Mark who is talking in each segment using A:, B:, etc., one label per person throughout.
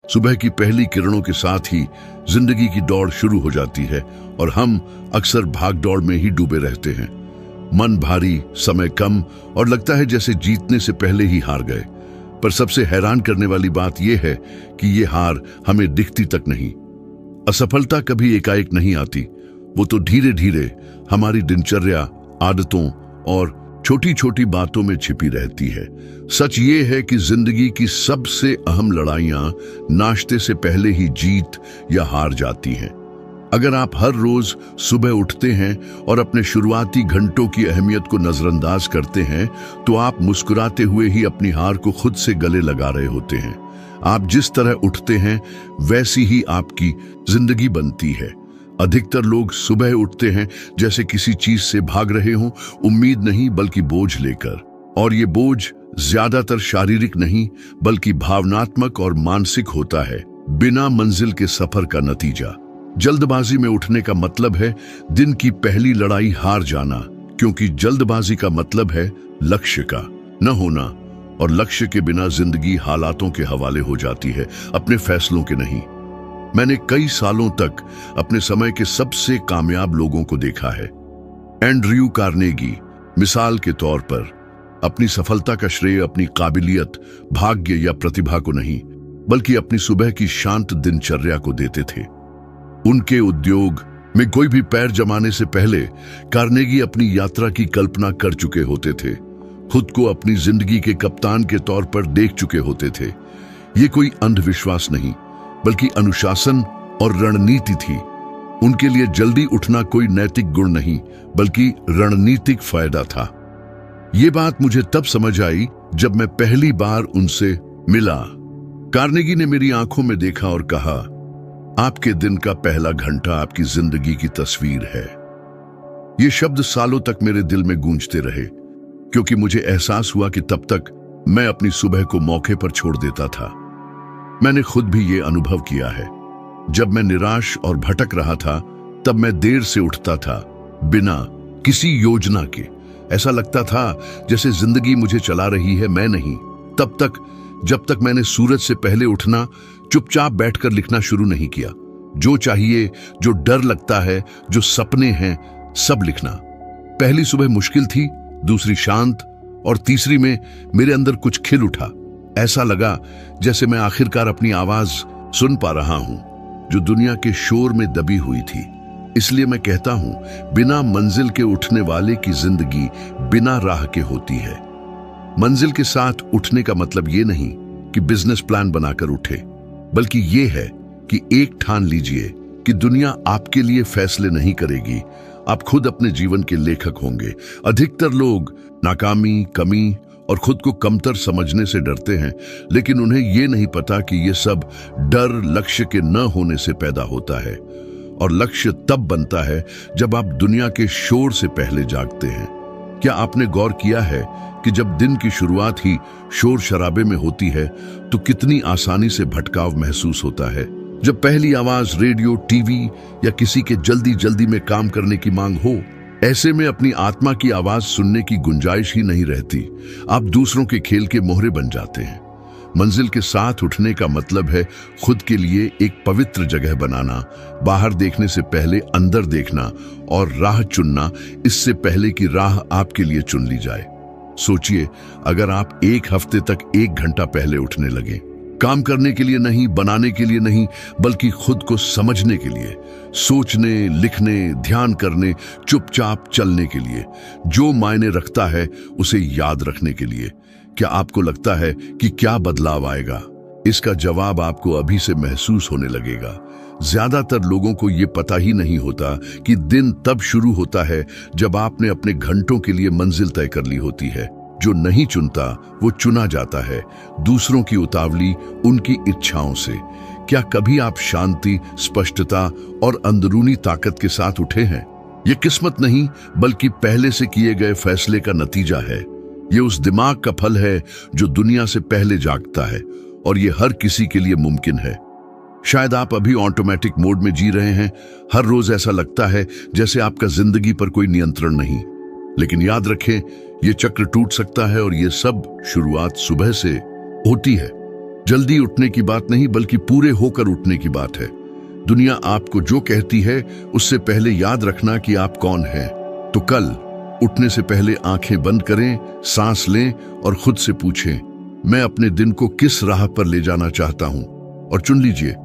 A: सुबह की पहली किरणों के साथ ही जिंदगी की दौड़ शुरू हो जाती है और हम अक्सर भाग दौड़ में ही डूबे रहते हैं। मन भारी, समय कम और लगता है जैसे जीतने से पहले ही हार गए। पर सबसे हैरान करने वाली बात यह है कि ये हार हमें दिखती तक नहीं। असफलता कभी एकाएक नहीं आती, वो तो धीरे धीरे हमारी दिनचर्या, आदतों और छोटी छोटी बातों में छिपी रहती है। सच ये है कि जिंदगी की सबसे अहम लड़ाइयां नाश्ते से पहले ही जीत या हार जाती हैं। अगर आप हर रोज सुबह उठते हैं और अपने शुरुआती घंटों की अहमियत को नजरअंदाज करते हैं, तो आप मुस्कुराते हुए ही अपनी हार को खुद से गले लगा रहे होते हैं। आप जिस तरह उठते हैं वैसी ही आपकी जिंदगी बनती है। अधिकतर लोग सुबह उठते हैं जैसे किसी चीज से भाग रहे हों, उम्मीद नहीं बल्कि बोझ लेकर। और ये बोझ ज्यादातर शारीरिक नहीं बल्कि भावनात्मक और मानसिक होता है, बिना मंजिल के सफर का नतीजा। जल्दबाजी में उठने का मतलब है दिन की पहली लड़ाई हार जाना, क्योंकि जल्दबाजी का मतलब है लक्ष्य का न होना, और लक्ष्य के बिना जिंदगी हालातों के हवाले हो जाती है, अपने फैसलों के नहीं। मैंने कई सालों तक अपने समय के सबसे कामयाब लोगों को देखा है। एंड्रयू कार्नेगी मिसाल के तौर पर अपनी सफलता का श्रेय अपनी काबिलियत, भाग्य या प्रतिभा को नहीं बल्कि अपनी सुबह की शांत दिनचर्या को देते थे। उनके उद्योग में कोई भी पैर जमाने से पहले कार्नेगी अपनी यात्रा की कल्पना कर चुके होते थे, खुद को अपनी जिंदगी के कप्तान के तौर पर देख चुके होते थे। ये कोई अंधविश्वास नहीं बल्कि अनुशासन और रणनीति थी। उनके लिए जल्दी उठना कोई नैतिक गुण नहीं बल्कि रणनीतिक फायदा था। ये बात मुझे तब समझ आई जब मैं पहली बार उनसे मिला। कार्नेगी ने मेरी आंखों में देखा और कहा, आपके दिन का पहला घंटा आपकी जिंदगी की तस्वीर है। ये शब्द सालों तक मेरे दिल में गूंजते रहे, क्योंकि मुझे एहसास हुआ कि तब तक मैं अपनी सुबह को मौके पर छोड़ देता था। मैंने खुद भी ये अनुभव किया है। जब मैं निराश और भटक रहा था तब मैं देर से उठता था, बिना किसी योजना के। ऐसा लगता था जैसे जिंदगी मुझे चला रही है, मैं नहीं। तब तक जब तक मैंने सूरज से पहले उठना, चुपचाप बैठकर लिखना शुरू नहीं किया। जो चाहिए, जो डर लगता है, जो सपने हैं, सब लिखना। पहली सुबह मुश्किल थी, दूसरी शांत और तीसरी में मेरे अंदर कुछ खिल उठा। ऐसा लगा जैसे मैं आखिरकार अपनी आवाज सुन पा रहा हूं, जो दुनिया के शोर में दबी हुई थी। इसलिए मैं कहता हूं, बिना मंजिल के उठने वाले की जिंदगी बिना राह के होती है। मंजिल के साथ उठने का मतलब ये नहीं कि बिजनेस प्लान बनाकर उठे, बल्कि ये है कि एक ठान लीजिए कि दुनिया आपके लिए फैसले नहीं करेगी, आप खुद अपने जीवन के लेखक होंगे। अधिकतर लोग नाकामी, कमी और खुद को कमतर समझने से डरते हैं, लेकिन उन्हें यह नहीं पता कि यह सब डर लक्ष्य के न होने से पैदा होता है। और लक्ष्य तब बनता है जब आप दुनिया के शोर से पहले जागते हैं। क्या आपने गौर किया है कि जब दिन की शुरुआत ही शोर शराबे में होती है तो कितनी आसानी से भटकाव महसूस होता है? जब पहली आवाज रेडियो, टीवी या किसी के जल्दी जल्दी में काम करने की मांग हो, ऐसे में अपनी आत्मा की आवाज सुनने की गुंजाइश ही नहीं रहती। आप दूसरों के खेल के मोहरे बन जाते हैं। मंजिल के साथ उठने का मतलब है खुद के लिए एक पवित्र जगह बनाना, बाहर देखने से पहले अंदर देखना और राह चुनना, इससे पहले कि राह आपके लिए चुन ली जाए। सोचिए, अगर आप एक हफ्ते तक 1 घंटा पहले उठने लगे, काम करने के लिए नहीं, बनाने के लिए नहीं, बल्कि खुद को समझने के लिए, सोचने, लिखने, ध्यान करने, चुपचाप चलने के लिए, जो मायने रखता है उसे याद रखने के लिए, क्या आपको लगता है कि क्या बदलाव आएगा? इसका जवाब आपको अभी से महसूस होने लगेगा। ज्यादातर लोगों को ये पता ही नहीं होता कि दिन तब शुरू होता है जब आपने अपने घंटों के लिए मंजिल तय कर ली होती है। जो नहीं चुनता वो चुना जाता है, दूसरों की उतावली, उनकी इच्छाओं से। क्या कभी आप शांति, स्पष्टता और अंदरूनी ताकत के साथ उठे हैं? ये किस्मत नहीं बल्कि पहले से किए गए फैसले का नतीजा है। ये उस दिमाग का फल है जो दुनिया से पहले जागता है, और ये हर किसी के लिए मुमकिन है। शायद आप अभी ऑटोमेटिक मोड में जी रहे हैं। हर रोज ऐसा लगता है जैसे आपका जिंदगी पर कोई नियंत्रण नहीं। लेकिन याद रखें, ये चक्र टूट सकता है और ये सब शुरुआत सुबह से होती है। जल्दी उठने की बात नहीं, बल्कि पूरे होकर उठने की बात है। दुनिया आपको जो कहती है उससे पहले याद रखना कि आप कौन हैं। तो कल उठने से पहले आंखें बंद करें, सांस लें और खुद से पूछें, मैं अपने दिन को किस राह पर ले जाना चाहता हूं। और चुन लीजिए,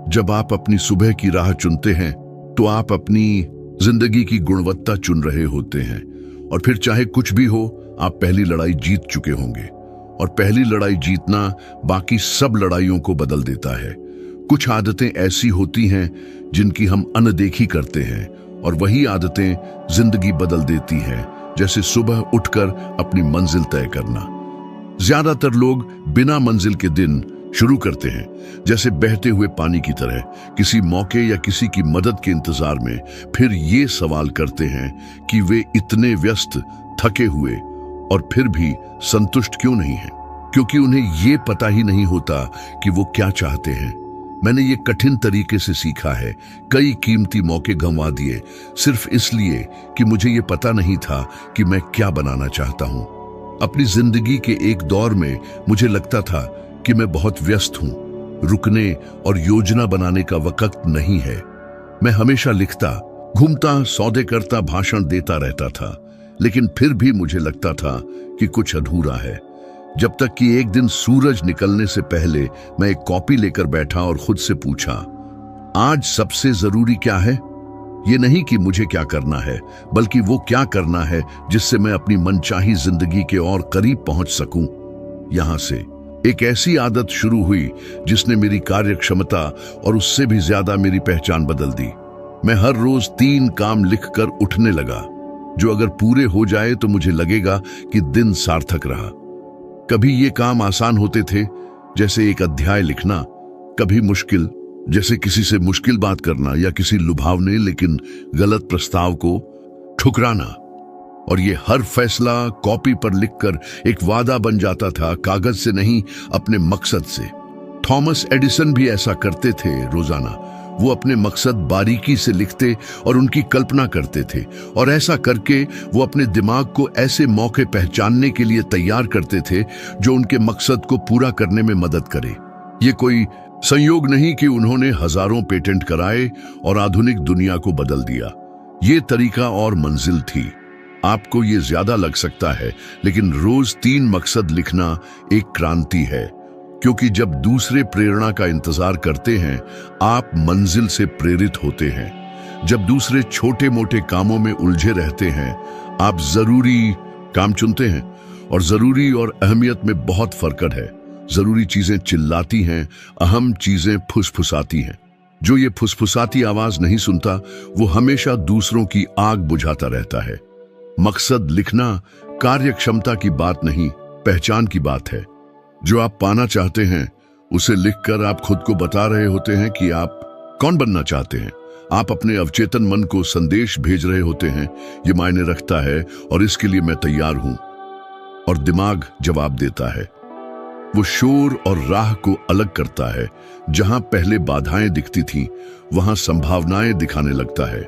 A: जब आप अपनी सुबह की राह चुनते हैं तो आप अपनी जिंदगी की गुणवत्ता चुन रहे होते हैं। और फिर चाहे कुछ भी हो, आप पहली लड़ाई जीत चुके होंगे। और पहली लड़ाई जीतना बाकी सब लड़ाइयों को बदल देता है। कुछ आदतें ऐसी होती हैं जिनकी हम अनदेखी करते हैं, और वही आदतें जिंदगी बदल देती हैं, जैसे सुबह उठकर अपनी मंजिल तय करना। ज्यादातर लोग बिना मंजिल के दिन शुरू करते हैं, जैसे बहते हुए पानी की तरह, किसी मौके या किसी की मदद के इंतजार में। फिर ये सवाल करते हैं कि वे इतने व्यस्त, थके हुए और फिर भी संतुष्ट क्यों नहीं हैं, क्योंकि उन्हें ये पता ही नहीं होता कि वो क्या चाहते हैं। मैंने ये कठिन तरीके से सीखा है, कई कीमती मौके गंवा दिए सिर्फ इसलिए कि मुझे ये पता नहीं था कि मैं क्या बनाना चाहता हूं। अपनी जिंदगी के एक दौर में मुझे लगता था कि मैं बहुत व्यस्त हूं, रुकने और योजना बनाने का वक्त नहीं है। मैं हमेशा लिखता, घूमता, सौदे करता, भाषण देता रहता था, लेकिन फिर भी मुझे लगता था कि कुछ अधूरा है। जब तक कि एक दिन सूरज निकलने से पहले मैं एक कॉपी लेकर बैठा और खुद से पूछा, आज सबसे जरूरी क्या है? ये नहीं कि मुझे क्या करना है, बल्कि वो क्या करना है जिससे मैं अपनी मनचाही जिंदगी के और करीब पहुंच सकूं। यहां से एक ऐसी आदत शुरू हुई जिसने मेरी कार्यक्षमता और उससे भी ज्यादा मेरी पहचान बदल दी। मैं हर रोज 3 काम लिखकर उठने लगा, जो अगर पूरे हो जाए तो मुझे लगेगा कि दिन सार्थक रहा। कभी ये काम आसान होते थे, जैसे एक अध्याय लिखना, कभी मुश्किल, जैसे किसी से मुश्किल बात करना या किसी लुभावने लेकिन गलत प्रस्ताव को ठुकराना। और ये हर फैसला कॉपी पर लिखकर एक वादा बन जाता था, कागज से नहीं, अपने मकसद से। थॉमस एडिसन भी ऐसा करते थे। रोजाना वो अपने मकसद बारीकी से लिखते और उनकी कल्पना करते थे, और ऐसा करके वो अपने दिमाग को ऐसे मौके पहचानने के लिए तैयार करते थे जो उनके मकसद को पूरा करने में मदद करे। ये कोई संयोग नहीं कि उन्होंने हजारों पेटेंट कराए और आधुनिक दुनिया को बदल दिया। ये तरीका और मंजिल थी। आपको ये ज्यादा लग सकता है, लेकिन रोज 3 मकसद लिखना एक क्रांति है, क्योंकि जब दूसरे प्रेरणा का इंतजार करते हैं, आप मंजिल से प्रेरित होते हैं। जब दूसरे छोटे मोटे कामों में उलझे रहते हैं, आप जरूरी काम चुनते हैं। और जरूरी और अहमियत में बहुत फर्क है। जरूरी चीजें चिल्लाती हैं, अहम चीजें फुसफुसाती हैं। जो ये फुसफुसाती आवाज नहीं सुनता, वो हमेशा दूसरों की आग बुझाता रहता है। मकसद लिखना कार्यक्षमता की बात नहीं, पहचान की बात है। जो आप पाना चाहते हैं, उसे लिखकर आप खुद को बता रहे होते हैं कि आप कौन बनना चाहते हैं। आप अपने अवचेतन मन को संदेश भेज रहे होते हैं, ये मायने रखता है और इसके लिए मैं तैयार हूं। और दिमाग जवाब देता है। वो शोर और राह को अलग करता है। जहां पहले बाधाएं दिखती थीं, वहां संभावनाएं दिखाने लगता है।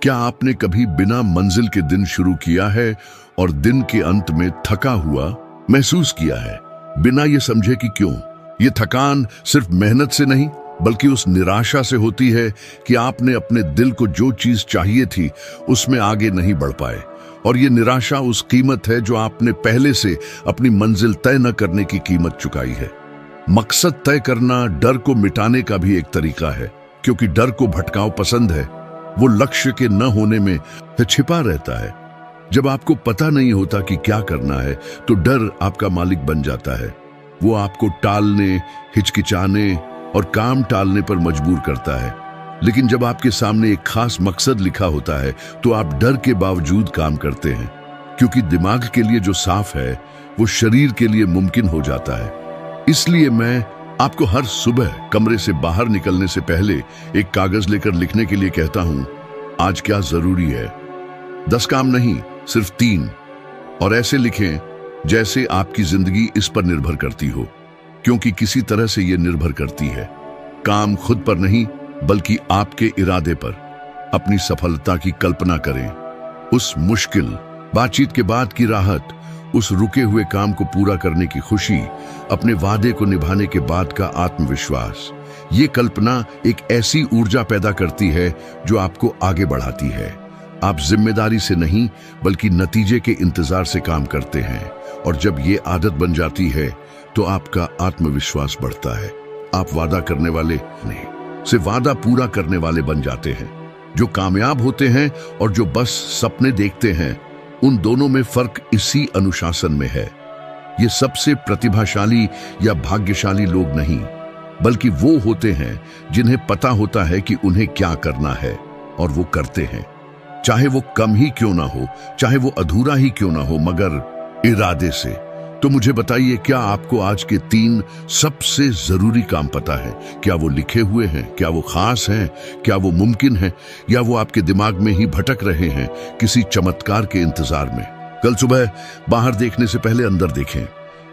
A: क्या आपने कभी बिना मंजिल के दिन शुरू किया है और दिन के अंत में थका हुआ महसूस किया है, बिना ये समझे कि क्यों? ये थकान सिर्फ मेहनत से नहीं, बल्कि उस निराशा से होती है कि आपने अपने दिल को जो चीज चाहिए थी उसमें आगे नहीं बढ़ पाए। और ये निराशा उस कीमत है जो आपने पहले से अपनी मंजिल तय न करने की कीमत चुकाई है। मकसद तय करना डर को मिटाने का भी एक तरीका है, क्योंकि डर को भटकाव पसंद है। वो लक्ष्य के न होने में छिपा रहता है। जब आपको पता नहीं होता कि क्या करना है, तो डर आपका मालिक बन जाता है। वो आपको टालने, हिचकिचाने और काम टालने पर मजबूर करता है। लेकिन जब आपके सामने एक खास मकसद लिखा होता है, तो आप डर के बावजूद काम करते हैं, क्योंकि दिमाग के लिए जो साफ है, वो शरीर के लिए मुमकिन हो जाता है। इसलिए मैं आपको हर सुबह कमरे से बाहर निकलने से पहले एक कागज लेकर लिखने के लिए कहता हूं, आज क्या जरूरी है। 10 काम नहीं, सिर्फ 3। और ऐसे लिखें जैसे आपकी जिंदगी इस पर निर्भर करती हो, क्योंकि किसी तरह से ये निर्भर करती है। काम खुद पर नहीं, बल्कि आपके इरादे पर। अपनी सफलता की कल्पना करें, उस मुश्किल बातचीत के बाद की राहत, उस रुके हुए काम को पूरा करने की खुशी, अपने वादे को निभाने के बाद का आत्मविश्वास। ये कल्पना एक ऐसी ऊर्जा पैदा करती है जो आपको आगे बढ़ाती है। आप जिम्मेदारी से नहीं बल्कि नतीजे के इंतजार से काम करते हैं, और जब ये आदत बन जाती है तो आपका आत्मविश्वास बढ़ता है। आप वादा करने वाले नहीं, सिर्फ वादा पूरा करने वाले बन जाते हैं। जो कामयाब होते हैं और जो बस सपने देखते हैं, उन दोनों में फर्क इसी अनुशासन में है। ये सबसे प्रतिभाशाली या भाग्यशाली लोग नहीं, बल्कि वो होते हैं जिन्हें पता होता है कि उन्हें क्या करना है और वो करते हैं, चाहे वो कम ही क्यों ना हो, चाहे वो अधूरा ही क्यों ना हो, मगर इरादे से। तो मुझे बताइए, क्या आपको आज के 3 सबसे जरूरी काम पता है? क्या वो लिखे हुए हैं? क्या वो खास हैं? क्या वो मुमकिन है? या वो आपके दिमाग में ही भटक रहे हैं किसी चमत्कार के इंतजार में? कल सुबह बाहर देखने से पहले अंदर देखें।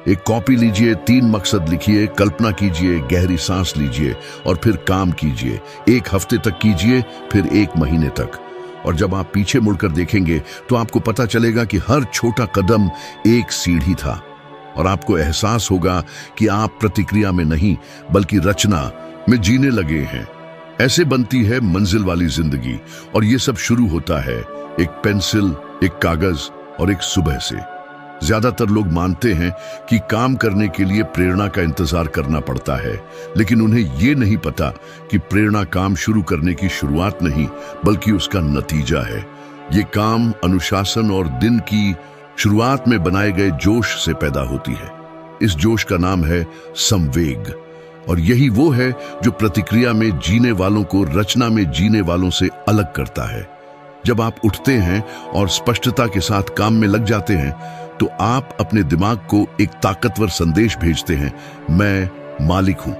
A: एक कॉपी लीजिए, 3 मकसद लिखिए, कल्पना कीजिए, गहरी सांस लीजिए और फिर काम कीजिए। 1 हफ्ते तक कीजिए, फिर 1 महीने तक। और जब आप पीछे मुड़कर देखेंगे तो आपको पता चलेगा कि हर छोटा कदम एक सीढ़ी था, और आपको एहसास होगा कि आप प्रतिक्रिया में नहीं बल्कि रचना में जीने लगे हैं। ऐसे बनती है मंजिल वाली जिंदगी, और ये सब शुरू होता है एक पेंसिल, एक कागज और एक सुबह से। ज्यादातर लोग मानते हैं कि काम करने के लिए प्रेरणा का इंतजार करना पड़ता है, लेकिन उन्हें ये नहीं पता कि प्रेरणा काम शुरू करने की शुरुआत नहीं बल्कि उसका नतीजा है। ये काम अनुशासन और दिन की शुरुआत में बनाए गए जोश से पैदा होती है। इस जोश का नाम है संवेग, और यही वो है जो प्रतिक्रिया में जीने वालों को रचना में जीने वालों से अलग करता है। जब आप उठते हैं और स्पष्टता के साथ काम में लग जाते हैं, तो आप अपने दिमाग को एक ताकतवर संदेश भेजते हैं, मैं मालिक हूं।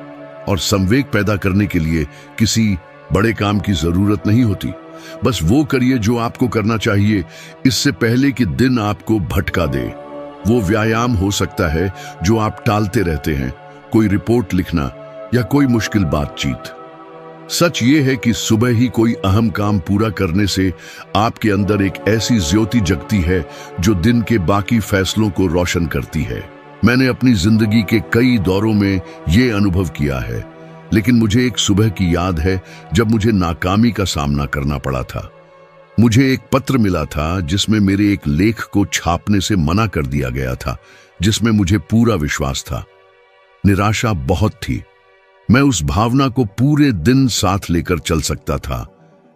A: और संवेग पैदा करने के लिए किसी बड़े काम की जरूरत नहीं होती। बस वो करिए जो आपको करना चाहिए, इससे पहले कि दिन आपको भटका दे। वो व्यायाम हो सकता है जो आप टालते रहते हैं, कोई रिपोर्ट लिखना या कोई मुश्किल बातचीत। सच ये है कि सुबह ही कोई अहम काम पूरा करने से आपके अंदर एक ऐसी ज्योति जगती है जो दिन के बाकी फैसलों को रोशन करती है। मैंने अपनी जिंदगी के कई दौरों में ये अनुभव किया है, लेकिन मुझे एक सुबह की याद है जब मुझे नाकामी का सामना करना पड़ा था। मुझे एक पत्र मिला था जिसमें मेरे एक लेख को छापने से मना कर दिया गया था, जिसमें मुझे पूरा विश्वास था। निराशा बहुत थी। मैं उस भावना को पूरे दिन साथ लेकर चल सकता था,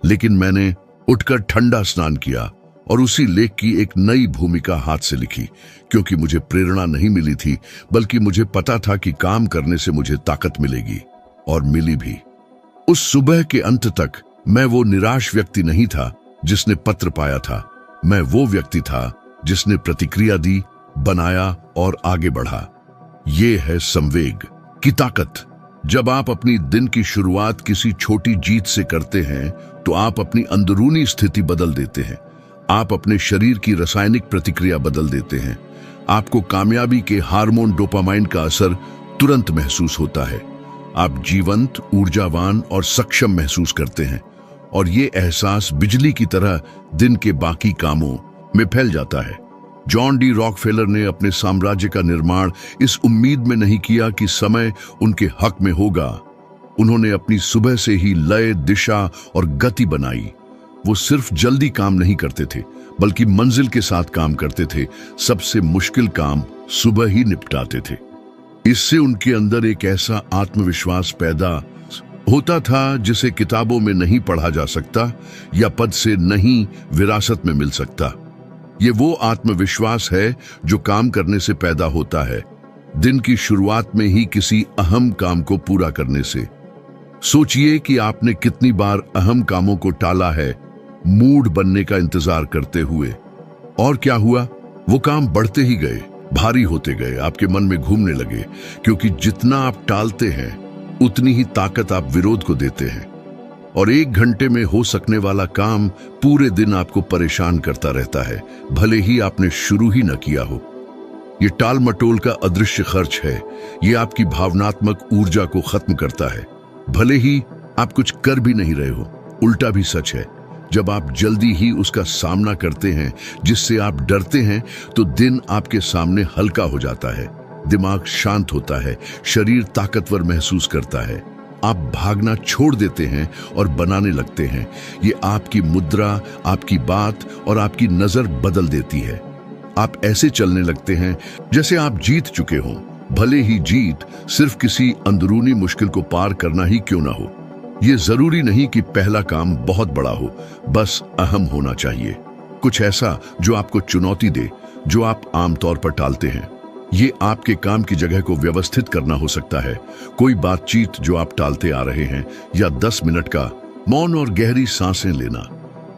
A: लेकिन मैंने उठकर ठंडा स्नान किया और उसी लेख की एक नई भूमिका हाथ से लिखी, क्योंकि मुझे प्रेरणा नहीं मिली थी, बल्कि मुझे पता था कि काम करने से मुझे ताकत मिलेगी, और मिली भी। उस सुबह के अंत तक मैं वो निराश व्यक्ति नहीं था जिसने पत्र पाया था। मैं वो व्यक्ति था जिसने प्रतिक्रिया दी, बनाया और आगे बढ़ा। ये है संवेग की ताकत। जब आप अपनी दिन की शुरुआत किसी छोटी जीत से करते हैं, तो आप अपनी अंदरूनी स्थिति बदल देते हैं। आप अपने शरीर की रासायनिक प्रतिक्रिया बदल देते हैं। आपको कामयाबी के हार्मोन डोपामाइन का असर तुरंत महसूस होता है। आप जीवंत, ऊर्जावान और सक्षम महसूस करते हैं, और ये एहसास बिजली की तरह दिन के बाकी कामों में फैल जाता है। जॉन डी रॉकफेलर ने अपने साम्राज्य का निर्माण इस उम्मीद में नहीं किया कि समय उनके हक में होगा। उन्होंने अपनी सुबह से ही लय, दिशा और गति बनाई। वो सिर्फ जल्दी काम नहीं करते थे, बल्कि मंजिल के साथ काम करते थे। सबसे मुश्किल काम सुबह ही निपटाते थे। इससे उनके अंदर एक ऐसा आत्मविश्वास पैदा होता था जिसे किताबों में नहीं पढ़ा जा सकता या पद से नहीं विरासत में मिल सकता। ये वो आत्मविश्वास है जो काम करने से पैदा होता है, दिन की शुरुआत में ही किसी अहम काम को पूरा करने से। सोचिए कि आपने कितनी बार अहम कामों को टाला है, मूड बनने का इंतजार करते हुए, और क्या हुआ? वो काम बढ़ते ही गए, भारी होते गए, आपके मन में घूमने लगे, क्योंकि जितना आप टालते हैं उतनी ही ताकत आप विरोध को देते हैं। और 1 घंटे में हो सकने वाला काम पूरे दिन आपको परेशान करता रहता है, भले ही आपने शुरू ही न किया हो। ये टाल मटोल का अदृश्य खर्च है। ये आपकी भावनात्मक ऊर्जा को खत्म करता है। भले ही आप कुछ कर भी नहीं रहे हो। उल्टा भी सच है, जब आप जल्दी ही उसका सामना करते हैं जिससे आप डरते हैं, तो दिन आपके सामने हल्का हो जाता है, दिमाग शांत होता है, शरीर ताकतवर महसूस करता है। आप भागना छोड़ देते हैं और बनाने लगते हैं। ये आपकी मुद्रा, आपकी बात और आपकी नजर बदल देती है। आप ऐसे चलने लगते हैं जैसे आप जीत चुके हों, भले ही जीत सिर्फ किसी अंदरूनी मुश्किल को पार करना ही क्यों ना हो। ये जरूरी नहीं कि पहला काम बहुत बड़ा हो, बस अहम होना चाहिए। कुछ ऐसा जो आपको चुनौती दे, जो आप आमतौर पर टालते हैं। ये आपके काम की जगह को व्यवस्थित करना हो सकता है, कोई बातचीत जो आप टालते आ रहे हैं, या 10 मिनट का मौन और गहरी सांसें लेना।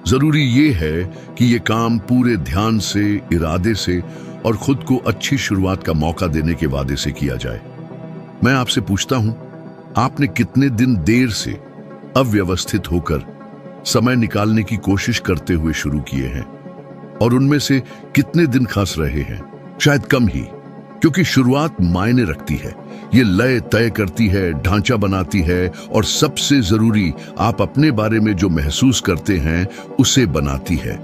A: जरूरी ये है कि ये काम पूरे ध्यान से, इरादे से और खुद को अच्छी शुरुआत का मौका देने के वादे से किया जाए। मैं आपसे पूछता हूं, आपने कितने दिन देर से, अव्यवस्थित होकर समय निकालने की कोशिश करते हुए शुरू किए हैं, और उनमें से कितने दिन खस रहे हैं? शायद कम ही, क्योंकि शुरुआत मायने रखती है। ये लय तय करती है, ढांचा बनाती है, और सबसे जरूरी, आप अपने बारे में जो महसूस करते हैं उसे बनाती है।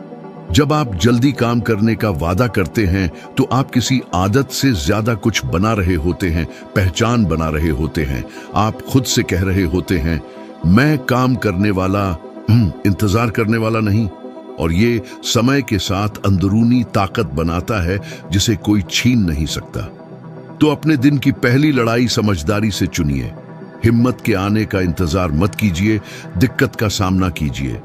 A: जब आप जल्दी काम करने का वादा करते हैं तो आप किसी आदत से ज्यादा कुछ बना रहे होते हैं, पहचान बना रहे होते हैं। आप खुद से कह रहे होते हैं, मैं काम करने वाला, इंतजार करने वाला नहीं। और ये समय के साथ अंदरूनी ताकत बनाता है जिसे कोई छीन नहीं सकता। तो अपने दिन की पहली लड़ाई समझदारी से चुनिए। हिम्मत के आने का इंतजार मत कीजिए, दिक्कत का सामना कीजिए।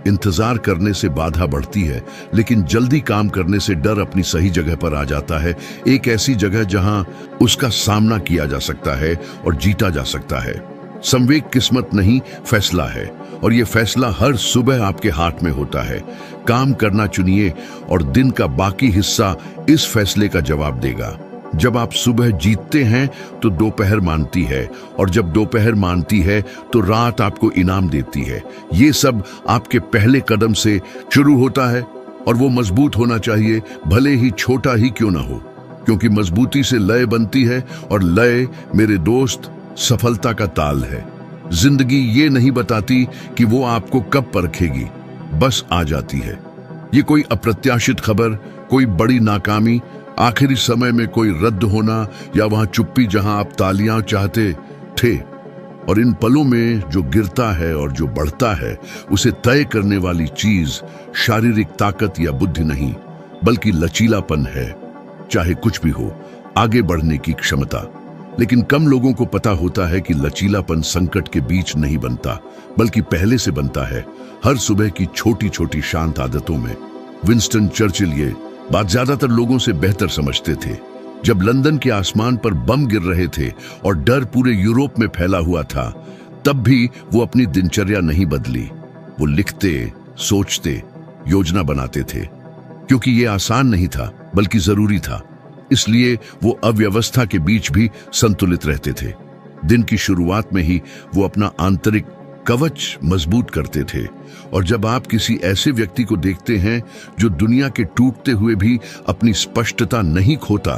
A: इंतजार करने से बाधा बढ़ती है, लेकिन जल्दी काम करने से डर अपनी सही जगह पर आ जाता है, एक ऐसी जगह जहां उसका सामना किया जा सकता है और जीता जा सकता है। संवेग किस्मत नहीं, फैसला है, और ये फैसला हर सुबह आपके हाथ में होता है। काम करना चुनिए और दिन का बाकी हिस्सा इस फैसले का जवाब देगा। जब आप सुबह जीतते हैं तो दोपहर मानती है, और जब दोपहर मानती है तो रात आपको इनाम देती है। ये सब आपके पहले कदम से शुरू होता है, और वो मजबूत होना चाहिए, भले ही छोटा ही क्यों ना हो, क्योंकि मजबूती से लय बनती है, और लय, मेरे दोस्त, सफलता का ताल है। जिंदगी ये नहीं बताती कि वो आपको कब परखेगी, बस आ जाती है। ये कोई अप्रत्याशित खबर, कोई बड़ी नाकामी, आखिरी समय में कोई रद्द होना, या वहां चुप्पी जहां आप तालियां चाहते थे। और इन पलों में जो गिरता है और जो बढ़ता है, उसे तय करने वाली चीज शारीरिक ताकत या बुद्धि नहीं, बल्कि लचीलापन है। चाहे कुछ भी हो, आगे बढ़ने की क्षमता। लेकिन कम लोगों को पता होता है कि लचीलापन संकट के बीच नहीं बनता, बल्कि पहले से बनता है, हर सुबह की छोटी छोटी शांत आदतों में। विंस्टन चर्चिल ये बात ज्यादातर लोगों से बेहतर समझते थे। जब लंदन के आसमान पर बम गिर रहे थे और डर पूरे यूरोप में फैला हुआ था, तब भी वो अपनी दिनचर्या नहीं बदली। वो लिखते, सोचते, योजना बनाते थे, क्योंकि ये आसान नहीं था, बल्कि जरूरी था। इसलिए वो अव्यवस्था के बीच भी संतुलित रहते थे। दिन की शुरुआत में ही वो अपना आंतरिक कवच मजबूत करते थे। और जब आप किसी ऐसे व्यक्ति को देखते हैं जो दुनिया के टूटते हुए भी अपनी स्पष्टता नहीं खोता,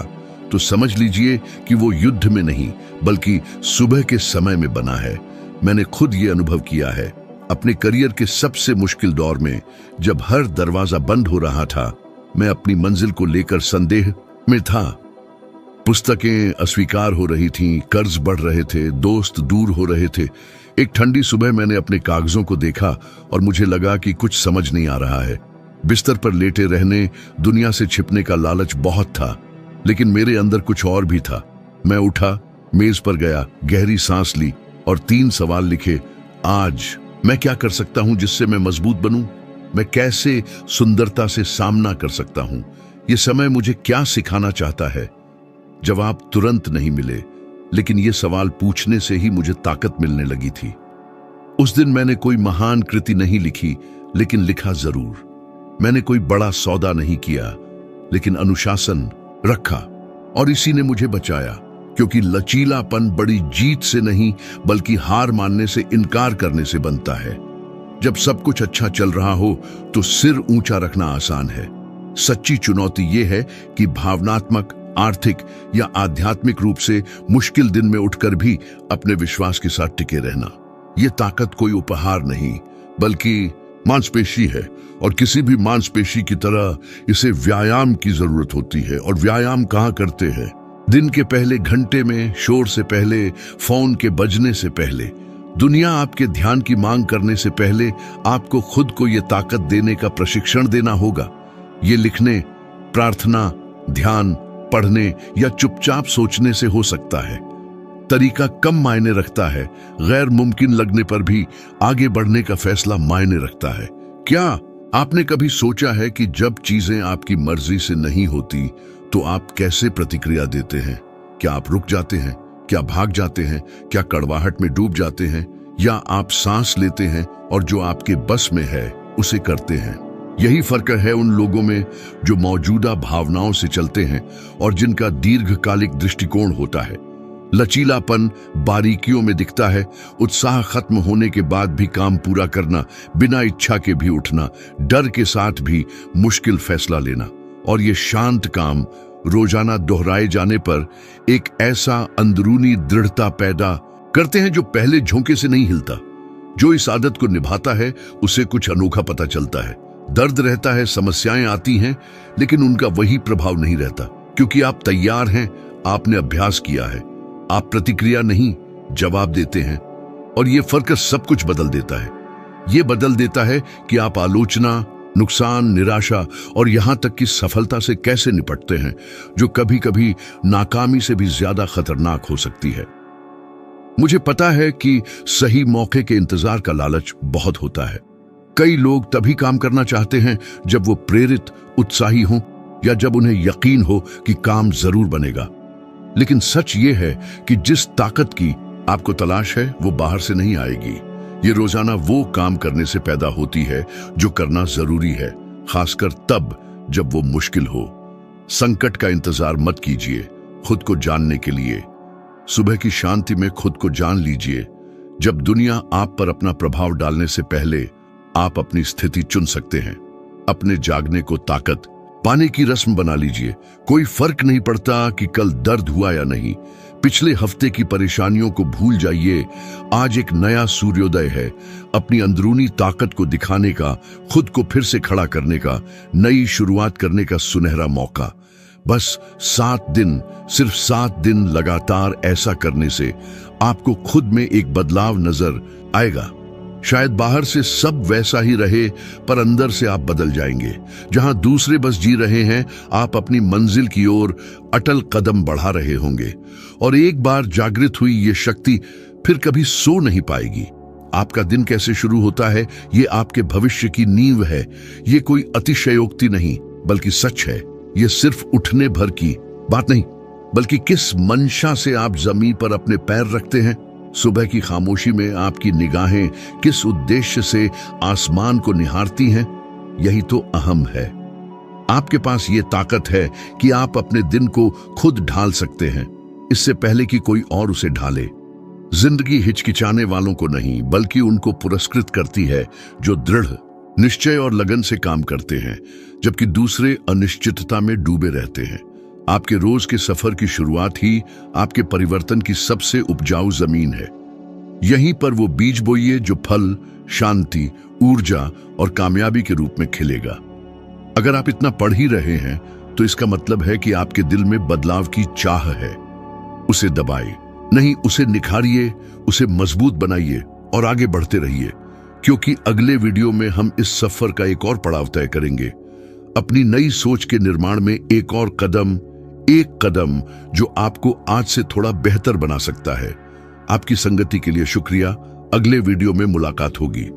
A: तो समझ लीजिए कि वो युद्ध में नहीं, बल्कि सुबह के समय में बना है। मैंने खुद ये अनुभव किया है अपने करियर के सबसे मुश्किल दौर में। जब हर दरवाजा बंद हो रहा था, मैं अपनी मंजिल को लेकर संदेह में था। पुस्तकें अस्वीकार हो रही थीं, कर्ज बढ़ रहे थे, दोस्त दूर हो रहे थे। एक ठंडी सुबह मैंने अपने कागजों को देखा और मुझे लगा कि कुछ समझ नहीं आ रहा है। बिस्तर पर लेटे रहने, दुनिया से छिपने का लालच बहुत था, लेकिन मेरे अंदर कुछ और भी था। मैं उठा, मेज पर गया, गहरी सांस ली और 3 सवाल लिखे। आज मैं क्या कर सकता हूं जिससे मैं मजबूत बनूं? मैं कैसे सुंदरता से सामना कर सकता हूं? ये समय मुझे क्या सिखाना चाहता है? जवाब तुरंत नहीं मिले, लेकिन ये सवाल पूछने से ही मुझे ताकत मिलने लगी थी। उस दिन मैंने कोई महान कृति नहीं लिखी, लेकिन लिखा जरूर। मैंने कोई बड़ा सौदा नहीं किया, लेकिन अनुशासन रखा, और इसी ने मुझे बचाया। क्योंकि लचीलापन बड़ी जीत से नहीं, बल्कि हार मानने से इनकार करने से बनता है। जब सब कुछ अच्छा चल रहा हो तो सिर ऊंचा रखना आसान है। सच्ची चुनौती यह है कि भावनात्मक, आर्थिक या आध्यात्मिक रूप से मुश्किल दिन में उठकर भी अपने विश्वास के साथ टिके रहना। यह ताकत कोई उपहार नहीं, बल्कि मांसपेशी है और किसी भी मांसपेशी की तरह इसे व्यायाम की जरूरत होती है। और व्यायाम कहाँ करते हैं? दिन के पहले घंटे में, शोर से पहले, फोन के बजने से पहले, दुनिया आपके ध्यान की मांग करने से पहले आपको खुद को यह ताकत देने का प्रशिक्षण देना होगा। ये लिखने, प्रार्थना, ध्यान, पढ़ने या चुपचाप सोचने से हो सकता है। तरीका कम मायने रखता है, गैर मुमकिन लगने पर भी आगे बढ़ने का फैसला मायने रखता है। क्या आपने कभी सोचा है कि जब चीजें आपकी मर्जी से नहीं होती तो आप कैसे प्रतिक्रिया देते हैं? क्या आप रुक जाते हैं? क्या भाग जाते हैं? क्या कड़वाहट में डूब जाते हैं? या आप सांस लेते हैं और जो आपके बस में है उसे करते हैं? यही फर्क है उन लोगों में जो मौजूदा भावनाओं से चलते हैं और जिनका दीर्घकालिक दृष्टिकोण होता है। लचीलापन बारीकियों में दिखता है, उत्साह खत्म होने के बाद भी काम पूरा करना, बिना इच्छा के भी उठना, डर के साथ भी मुश्किल फैसला लेना। और ये शांत काम रोजाना दोहराए जाने पर एक ऐसा अंदरूनी दृढ़ता पैदा करते हैं जो पहले झोंके से नहीं हिलता। जो इस आदत को निभाता है उसे कुछ अनोखा पता चलता है। दर्द रहता है, समस्याएं आती हैं, लेकिन उनका वही प्रभाव नहीं रहता, क्योंकि आप तैयार हैं, आपने अभ्यास किया है। आप प्रतिक्रिया नहीं, जवाब देते हैं। और ये फर्क सब कुछ बदल देता है। ये बदल देता है कि आप आलोचना, नुकसान, निराशा और यहां तक कि सफलता से कैसे निपटते हैं, जो कभी कभी नाकामी से भी ज्यादा खतरनाक हो सकती है। मुझे पता है कि सही मौके के इंतजार का लालच बहुत होता है। कई लोग तभी काम करना चाहते हैं जब वो प्रेरित, उत्साही हों या जब उन्हें यकीन हो कि काम जरूर बनेगा। लेकिन सच ये है कि जिस ताकत की आपको तलाश है वो बाहर से नहीं आएगी। ये रोजाना वो काम करने से पैदा होती है जो करना जरूरी है, खासकर तब जब वो मुश्किल हो। संकट का इंतजार मत कीजिए खुद को जानने के लिए। सुबह की शांति में खुद को जान लीजिए। जब दुनिया आप पर अपना प्रभाव डालने से पहले आप अपनी स्थिति चुन सकते हैं। अपने जागने को ताकत पाने की रस्म बना लीजिए। कोई फर्क नहीं पड़ता कि कल दर्द हुआ या नहीं। पिछले हफ्ते की परेशानियों को भूल जाइए। आज एक नया सूर्योदय है, अपनी अंदरूनी ताकत को दिखाने का, खुद को फिर से खड़ा करने का, नई शुरुआत करने का सुनहरा मौका। बस 7 दिन, सिर्फ 7 दिन लगातार ऐसा करने से आपको खुद में एक बदलाव नजर आएगा। शायद बाहर से सब वैसा ही रहे, पर अंदर से आप बदल जाएंगे। जहां दूसरे बस जी रहे हैं, आप अपनी मंजिल की ओर अटल कदम बढ़ा रहे होंगे। और एक बार जागृत हुई ये शक्ति फिर कभी सो नहीं पाएगी। आपका दिन कैसे शुरू होता है, ये आपके भविष्य की नींव है। ये कोई अतिशयोक्ति नहीं, बल्कि सच है। ये सिर्फ उठने भर की बात नहीं, बल्कि किस मंशा से आप जमीन पर अपने पैर रखते हैं। सुबह की खामोशी में आपकी निगाहें किस उद्देश्य से आसमान को निहारती हैं, यही तो अहम है। आपके पास ये ताकत है कि आप अपने दिन को खुद ढाल सकते हैं, इससे पहले कि कोई और उसे ढाले। जिंदगी हिचकिचाने वालों को नहीं, बल्कि उनको पुरस्कृत करती है जो दृढ़ निश्चय और लगन से काम करते हैं, जबकि दूसरे अनिश्चितता में डूबे रहते हैं। आपके रोज के सफर की शुरुआत ही आपके परिवर्तन की सबसे उपजाऊ जमीन है। यहीं पर वो बीज बोइए जो फल, शांति, ऊर्जा और कामयाबी के रूप में खिलेगा। अगर आप इतना पढ़ ही रहे हैं तो इसका मतलब है कि आपके दिल में बदलाव की चाह है। उसे दबाए नहीं, उसे निखारिए, उसे मजबूत बनाइए और आगे बढ़ते रहिए, क्योंकि अगले वीडियो में हम इस सफर का एक और पड़ाव तय करेंगे। अपनी नई सोच के निर्माण में एक और कदम, एक कदम जो आपको आज से थोड़ा बेहतर बना सकता है। आपकी संगति के लिए शुक्रिया। अगले वीडियो में मुलाकात होगी।